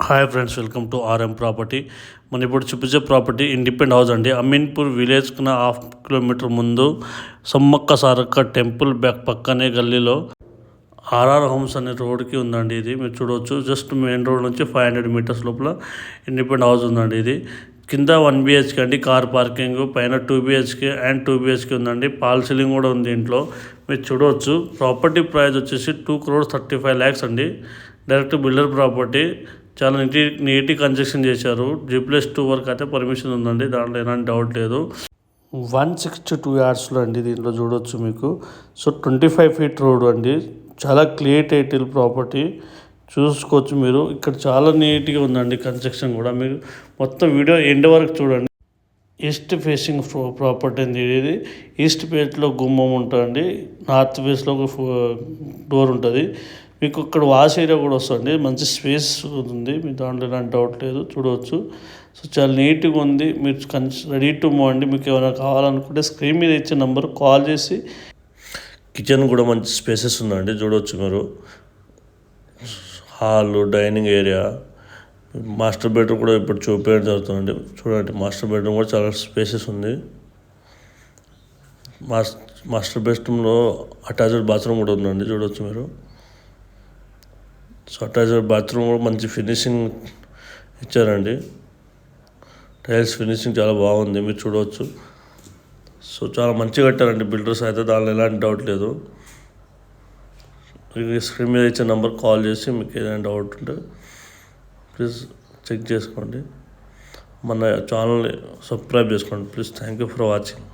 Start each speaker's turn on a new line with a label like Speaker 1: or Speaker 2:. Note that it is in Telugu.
Speaker 1: Hi friends, welcome to RM property. మనం ఇప్పుడు చూపించే ప్రాపర్టీ ఇండిపెండెంట్ హౌస్ అండి. అమీన్పూర్ విలేజ్కున్న 1/2 కిలోమీటర్ ముందు సమ్మక్క సారక్క టెంపుల్ బ్యాక్ పక్కనే గల్లీలో ఆర్ఆర్ హోమ్స్ అనే రోడ్కి ఉందండి. ఇది మీరు చూడవచ్చు. జస్ట్ మెయిన్ రోడ్ నుంచి 500 మీటర్స్ లోపల ఇండిపెండెంట్ హౌస్ ఉందండి. ఇది కింద 1 BHK అండి, కార్ పార్కింగ్, పైన 2 BHK అండ్ 2 BHK ఉందండి. పాల్ సీలింగ్ కూడా ఉంది ఇంట్లో. మీరు చూడవచ్చు. ప్రాపర్టీ ప్రైస్ వచ్చేసి 2,35,00,000 అండి. Direct builder property. చాలా నీట్గా కన్స్ట్రక్షన్ చేశారు. G+2 వరకు అయితే పర్మిషన్ ఉందండి, దాంట్లో ఎలాంటి డౌట్ లేదు. 162 యార్డ్స్లో అండి. దీంట్లో చూడవచ్చు మీకు. సో 25 ఫీట్ రోడ్ అండి. చాలా క్లియర్ టైటిల్ ప్రాపర్టీ చూసుకోవచ్చు మీరు. ఇక్కడ చాలా నీట్గా ఉందండి కన్స్ట్రక్షన్ కూడా. మీరు మొత్తం వీడియో ఎండ్ వరకు చూడండి. ఈస్ట్ ఫేసింగ్ ప్రాపర్టీ అండి ఇది. ఈస్ట్ ఫేస్లో గుమ్మం ఉంటుందండి, నార్త్ ఫేస్లో డోర్ ఉంటుంది. మీకు ఇక్కడ వాష్ ఏరియా కూడా వస్తుంది. మంచి స్పేస్ ఉంది, మీ దాంట్లో ఎలాంటి డౌట్ లేదు. చూడవచ్చు. సో చాలా నీట్గా ఉంది. మీరు రెడీ టు మూవ్ అండి. మీకు ఏమైనా కావాలనుకుంటే స్క్రీన్ మీద ఇచ్చే నెంబర్ కాల్ చేసి. కిచెన్ కూడా మంచి స్పేసెస్ ఉందండి, చూడవచ్చు మీరు. Hall, dining area, master bedroom కూడా ఇప్పుడు చూపించడం జరుగుతుందండి. చూడండి, మాస్టర్ బెడ్రూమ్ కూడా చాలా స్పేసెస్ ఉంది. మాస్టర్ బెడ్రూమ్లో అటాచ్డ్ బాత్రూమ్ కూడా ఉందండి, చూడవచ్చు మీరు. సో అటాచ్డ్ బాత్రూమ్ కూడా మంచి ఫినిషింగ్ ఇచ్చారండి. టైల్స్ ఫినిషింగ్ చాలా బాగుంది, మీరు చూడవచ్చు. సో చాలా మంచిగా కట్టారండి బిల్డర్స్ అయితే, దానిలో ఎలాంటి డౌట్ లేదు. స్క్రీన్ మీద ఇచ్చే నెంబర్ కాల్ చేసి మీకు ఏదైనా డౌట్ ఉంటే ప్లీజ్ చెక్ చేసుకోండి. మన ఛానల్ని సబ్స్క్రైబ్ చేసుకోండి please. Thank you for watching.